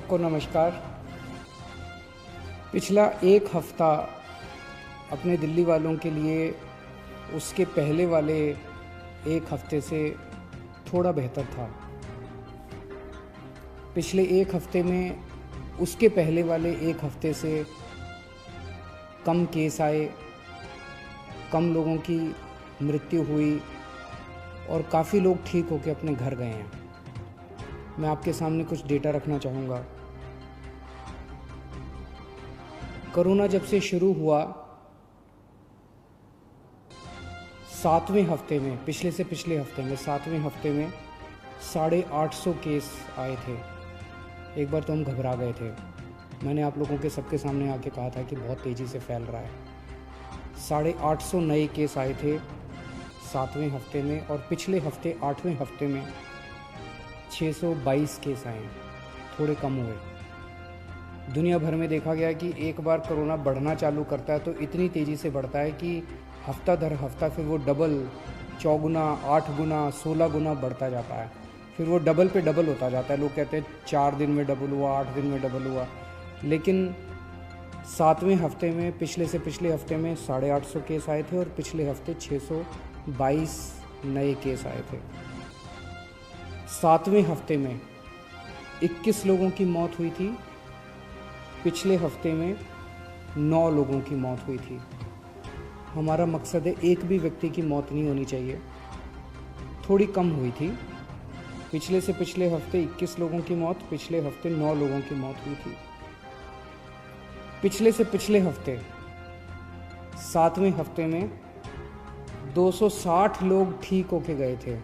सबको नमस्कार। पिछला एक हफ़्ता अपने दिल्ली वालों के लिए उसके पहले वाले एक हफ़्ते से थोड़ा बेहतर था। पिछले एक हफ़्ते में उसके पहले वाले एक हफ़्ते से कम केस आए, कम लोगों की मृत्यु हुई और काफ़ी लोग ठीक होकर अपने घर गए हैं। मैं आपके सामने कुछ डेटा रखना चाहूँगा। कोरोना जब से शुरू हुआ, 7वें हफ्ते में, पिछले हफ्ते में 7वें हफ्ते में 850 केस आए थे। एक बार तो हम घबरा गए थे। मैंने आप लोगों के सबके सामने आके कहा था कि बहुत तेज़ी से फैल रहा है। 850 नए केस आए थे 7वें हफ्ते में, और पिछले हफ्ते 8वें हफ्ते में 622 केस आए हैं, थोड़े कम हुए। दुनिया भर में देखा गया कि एक बार कोरोना बढ़ना चालू करता है तो इतनी तेज़ी से बढ़ता है कि हफ्ता दर हफ्ता फिर वो डबल, 4 गुना, 8 गुना, 16 गुना बढ़ता जाता है। फिर वो डबल पे डबल होता जाता है। लोग कहते हैं 4 दिन में डबल हुआ, 8 दिन में डबल हुआ, लेकिन 7वें हफ्ते में पिछले हफ्ते में 850 केस आए थे और पिछले हफ्ते 622 नए केस आए थे। 7वें हफ्ते में 21 लोगों की मौत हुई थी, पिछले हफ्ते में 9 लोगों की मौत हुई थी। हमारा मकसद है एक भी व्यक्ति की मौत नहीं होनी चाहिए। थोड़ी कम हुई थी। पिछले से पिछले हफ्ते 21 लोगों की मौत, पिछले हफ्ते 9 लोगों की मौत हुई थी। पिछले से पिछले हफ्ते 7वें हफ्ते में 260 लोग ठीक होके गए थे।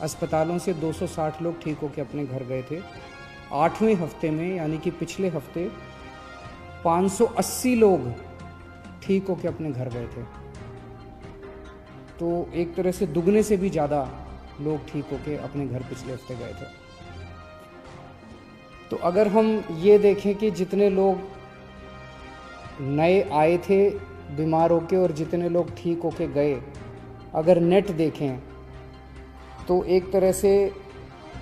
अस्पतालों से 260 लोग ठीक होकर अपने घर गए थे। 8वें हफ्ते में, यानी कि पिछले हफ्ते, 580 लोग ठीक होकर अपने घर गए थे। तो एक तरह से दुगने से भी ज़्यादा लोग ठीक होकर अपने घर पिछले हफ्ते गए थे। तो अगर हम ये देखें कि जितने लोग नए आए थे बीमार होके और जितने लोग ठीक होके गए, अगर नेट देखें तो एक तरह से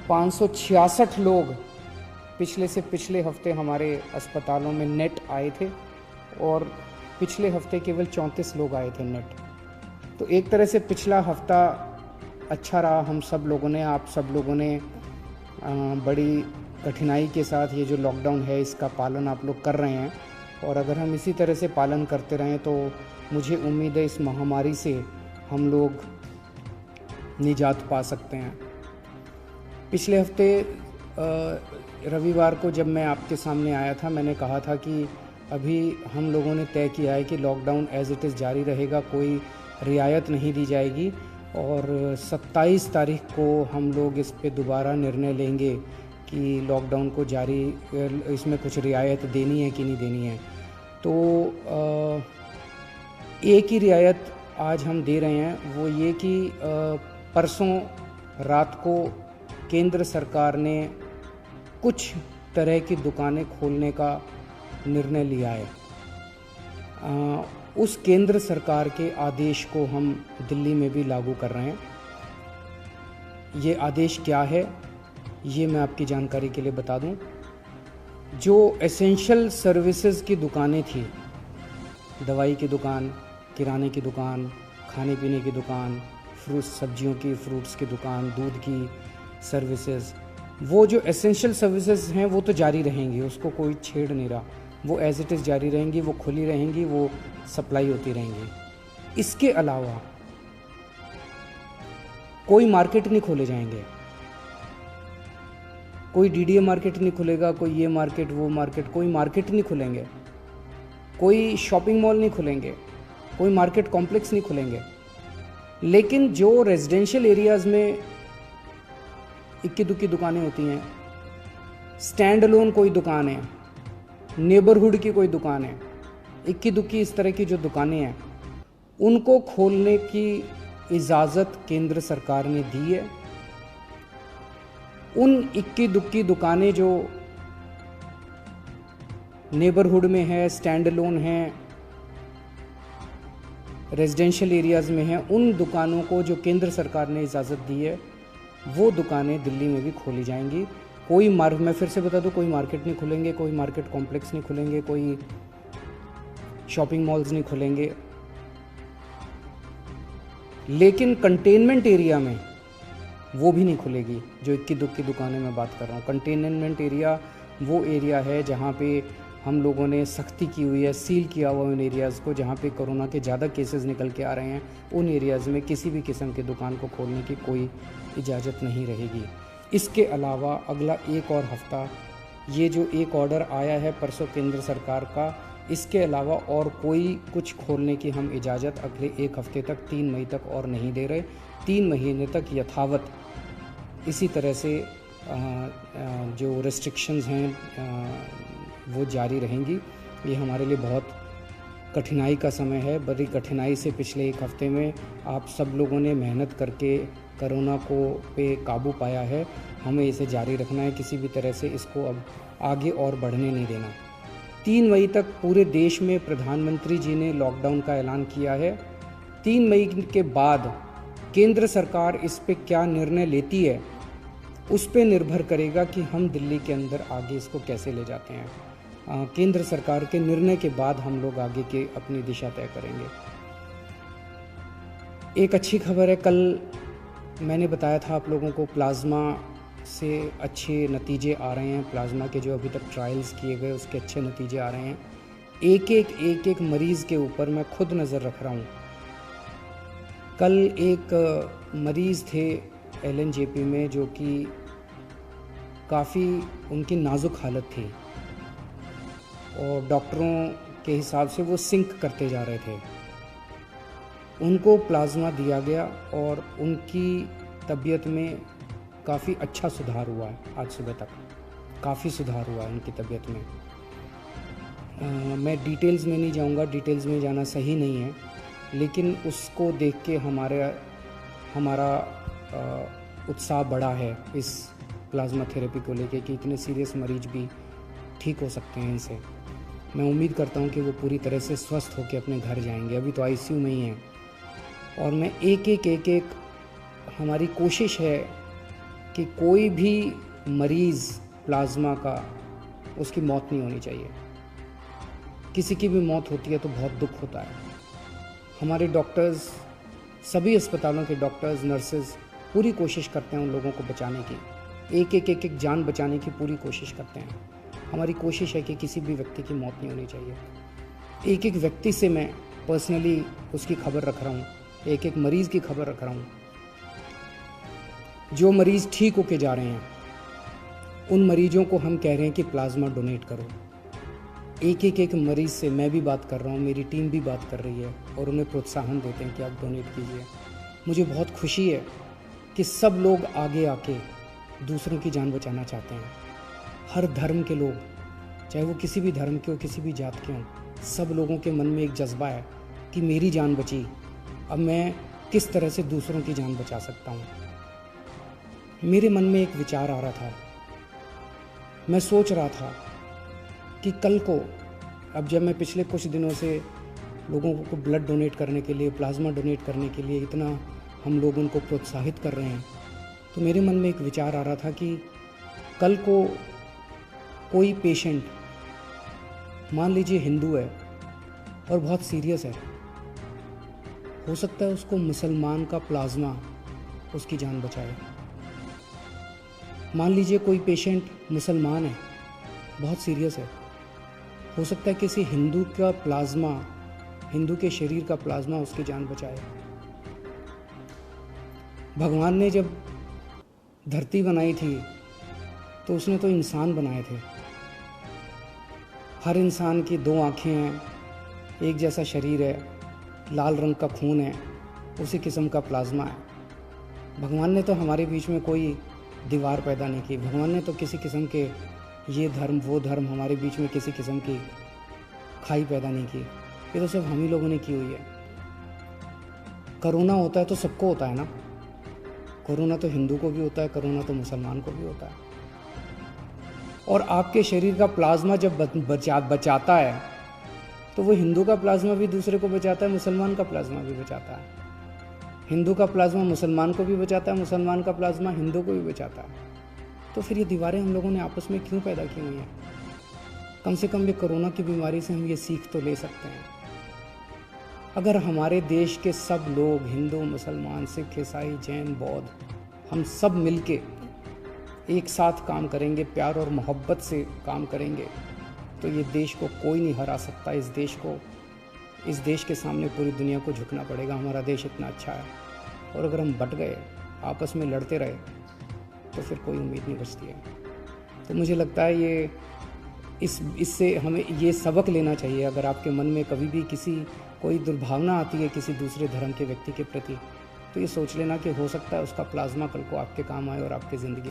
566 लोग पिछले से पिछले हफ्ते हमारे अस्पतालों में नेट आए थे और पिछले हफ्ते केवल 34 लोग आए थे नेट। तो एक तरह से पिछला हफ्ता अच्छा रहा। हम सब लोगों ने, आप सब लोगों ने बड़ी कठिनाई के साथ ये जो लॉकडाउन है इसका पालन आप लोग कर रहे हैं, और अगर हम इसी तरह से पालन करते रहें तो मुझे उम्मीद है इस महामारी से हम लोग निजात पा सकते हैं। पिछले हफ्ते रविवार को जब मैं आपके सामने आया था, मैंने कहा था कि अभी हम लोगों ने तय किया है कि लॉकडाउन एज़ इट इज़ जारी रहेगा, कोई रियायत नहीं दी जाएगी, और 27 तारीख को हम लोग इस पे दोबारा निर्णय लेंगे कि लॉकडाउन को जारी, इसमें कुछ रियायत देनी है कि नहीं देनी है। तो एक ही रियायत आज हम दे रहे हैं, वो ये कि परसों रात को केंद्र सरकार ने कुछ तरह की दुकानें खोलने का निर्णय लिया है। उस केंद्र सरकार के आदेश को हम दिल्ली में भी लागू कर रहे हैं। ये आदेश क्या है ये मैं आपकी जानकारी के लिए बता दूं। जो एसेंशियल सर्विसेज की दुकानें थी, दवाई की दुकान, किराने की दुकान, खाने पीने की दुकान, सब्जियों की, फ्रूट्स की दुकान, दूध की सर्विसेज, वो जो एसेंशियल सर्विसेज हैं वो तो जारी रहेंगी, उसको कोई छेड़ नहीं रहा। वो एज इट इज़ जारी रहेंगी, वो खुली रहेंगी, वो सप्लाई होती रहेंगी। इसके अलावा कोई मार्केट नहीं खोले जाएंगे। कोई डीडीए मार्केट नहीं खुलेगा, कोई ये मार्केट वो मार्केट, कोई मार्केट नहीं खुलेंगे, कोई शॉपिंग मॉल नहीं खुलेंगे, कोई मार्केट कॉम्प्लेक्स नहीं खुलेंगे। लेकिन जो रेजिडेंशियल एरियाज़ में इक्की दुक्की दुकानें होती हैं, स्टैंड अलोन कोई दुकान है, नेबरहुड की कोई दुकान है, इक्की दुक्की इस तरह की जो दुकानें हैं, उनको खोलने की इजाज़त केंद्र सरकार ने दी है। उन इक्की दुक्की दुकानें जो नेबरहुड में है, स्टैंड अलोन हैं, रेजिडेंशियल एरियाज़ में हैं, उन दुकानों को जो केंद्र सरकार ने इजाज़त दी है, वो दुकानें दिल्ली में भी खोली जाएंगी। मैं फिर से बता दूं, कोई मार्केट नहीं खुलेंगे, कोई मार्केट कॉम्प्लेक्स नहीं खुलेंगे, कोई शॉपिंग मॉल्स नहीं खुलेंगे, लेकिन कंटेनमेंट एरिया में वो भी नहीं खुलेगी। जो इक्की दुक्की दुकानें मैं बात कर रहा हूँ, कंटेनमेंट एरिया वो एरिया है जहाँ पे हम लोगों ने सख्ती की हुई है, सील किया हुआ उन एरियाज़ को जहाँ पे कोरोना के ज़्यादा केसेस निकल के आ रहे हैं। उन एरियाज़ में किसी भी किस्म की दुकान को खोलने की कोई इजाज़त नहीं रहेगी। इसके अलावा अगला एक और हफ़्ता, ये जो एक ऑर्डर आया है परसों केंद्र सरकार का, इसके अलावा और कोई कुछ खोलने की हम इजाज़त अगले एक हफ़्ते तक 3 मई तक और नहीं दे रहे। 3 महीने तक यथावत इसी तरह से जो रेस्ट्रिक्शंस हैं वो जारी रहेंगी। ये हमारे लिए बहुत कठिनाई का समय है। बड़ी कठिनाई से पिछले एक हफ़्ते में आप सब लोगों ने मेहनत करके कोरोना को पे काबू पाया है। हमें इसे जारी रखना है, किसी भी तरह से इसको अब आगे और बढ़ने नहीं देना। 3 मई तक पूरे देश में प्रधानमंत्री जी ने लॉकडाउन का ऐलान किया है। 3 मई के बाद केंद्र सरकार इस पे क्या निर्णय लेती है, उस पे निर्भर करेगा कि हम दिल्ली के अंदर आगे इसको कैसे ले जाते हैं। केंद्र सरकार के निर्णय के बाद हम लोग आगे के अपनी दिशा तय करेंगे। एक अच्छी खबर है, कल मैंने बताया था आप लोगों को प्लाज्मा से अच्छे नतीजे आ रहे हैं। प्लाज्मा के जो अभी तक ट्रायल्स किए गए उसके अच्छे नतीजे आ रहे हैं। एक एक मरीज़ के ऊपर मैं खुद नज़र रख रहा हूँ। कल एक मरीज़ थे LNJP में जो कि काफ़ी उनकी नाजुक हालत थी और डॉक्टरों के हिसाब से वो सिंक करते जा रहे थे। उनको प्लाज्मा दिया गया और उनकी तबीयत में काफ़ी अच्छा सुधार हुआ है। आज सुबह तक काफ़ी सुधार हुआ है उनकी तबीयत में। मैं डिटेल्स में नहीं जाऊंगा, डिटेल्स में जाना सही नहीं है, लेकिन उसको देख के हमारा उत्साह बढ़ा है इस प्लाज्मा थेरेपी को लेके कि इतने सीरियस मरीज भी ठीक हो सकते हैं इनसे। मैं उम्मीद करता हूं कि वो पूरी तरह से स्वस्थ होकर अपने घर जाएंगे। अभी तो ICU में ही हैं और मैं एक हमारी कोशिश है कि कोई भी मरीज़ प्लाज्मा का उसकी मौत नहीं होनी चाहिए। किसी की भी मौत होती है तो बहुत दुख होता है। हमारे डॉक्टर्स, सभी अस्पतालों के डॉक्टर्स, नर्सेज पूरी कोशिश करते हैं उन लोगों को बचाने की, एक जान बचाने की पूरी कोशिश करते हैं। हमारी कोशिश है कि किसी भी व्यक्ति की मौत नहीं होनी चाहिए। एक व्यक्ति से मैं पर्सनली उसकी खबर रख रहा हूँ, एक मरीज़ की खबर रख रहा हूँ। जो मरीज़ ठीक होके जा रहे हैं उन मरीजों को हम कह रहे हैं कि प्लाज्मा डोनेट करो। एक मरीज़ से मैं भी बात कर रहा हूँ, मेरी टीम भी बात कर रही है और उन्हें प्रोत्साहन देते हैं कि आप डोनेट कीजिए। मुझे बहुत खुशी है कि सब लोग आगे आके दूसरों की जान बचाना चाहते हैं। हर धर्म के लोग, चाहे वो किसी भी धर्म के हो, किसी भी जात के हों, सब लोगों के मन में एक जज्बा है कि मेरी जान बची, अब मैं किस तरह से दूसरों की जान बचा सकता हूँ। मेरे मन में एक विचार आ रहा था, मैं सोच रहा था कि कल को, अब जब मैं पिछले कुछ दिनों से लोगों को ब्लड डोनेट करने के लिए, प्लाज्मा डोनेट करने के लिए इतना हम लोग उनको प्रोत्साहित कर रहे हैं, तो मेरे मन में एक विचार आ रहा था कि कल को कोई पेशेंट, मान लीजिए हिंदू है और बहुत सीरियस है, हो सकता है उसको मुसलमान का प्लाज्मा उसकी जान बचाए। मान लीजिए कोई पेशेंट मुसलमान है, बहुत सीरियस है, हो सकता है किसी हिंदू का प्लाज्मा, हिंदू के शरीर का प्लाज्मा उसकी जान बचाए। भगवान ने जब धरती बनाई थी तो उसने तो इंसान बनाए थे। हर इंसान की 2 आँखें हैं, एक जैसा शरीर है, लाल रंग का खून है, उसी किस्म का प्लाज्मा है। भगवान ने तो हमारे बीच में कोई दीवार पैदा नहीं की। भगवान ने तो किसी किस्म के ये धर्म वो धर्म हमारे बीच में किसी किस्म की खाई पैदा नहीं की। ये तो सिर्फ हम ही लोगों ने की हुई है। कोरोना होता है तो सबको होता है ना, कोरोना तो हिंदू को भी होता है, कोरोना तो मुसलमान को भी होता है। और आपके शरीर का प्लाज्मा जब बचाता है तो वो हिंदू का प्लाज्मा भी दूसरे को बचाता है, मुसलमान का प्लाज्मा भी बचाता है। हिंदू का प्लाज्मा मुसलमान को भी बचाता है, मुसलमान का प्लाज्मा हिंदू को भी बचाता है। तो फिर ये दीवारें हम लोगों ने आपस में क्यों पैदा की हुई हैं? कम से कम ये कोरोना की बीमारी से हम ये सीख तो ले सकते हैं। अगर हमारे देश के सब लोग, हिंदू, मुसलमान, सिख, ईसाई, जैन, बौद्ध, हम सब मिलके एक साथ काम करेंगे, प्यार और मोहब्बत से काम करेंगे, तो ये देश को कोई नहीं हरा सकता। इस देश के सामने पूरी दुनिया को झुकना पड़ेगा। हमारा देश इतना अच्छा है, और अगर हम बट गए, आपस में लड़ते रहे, तो फिर कोई उम्मीद नहीं बचती है। तो मुझे लगता है इससे हमें ये सबक लेना चाहिए। अगर आपके मन में कभी भी कोई दुर्भावना आती है किसी दूसरे धर्म के व्यक्ति के प्रति, तो ये सोच लेना कि हो सकता है उसका प्लाज्मा कल को आपके काम आए और आपकी ज़िंदगी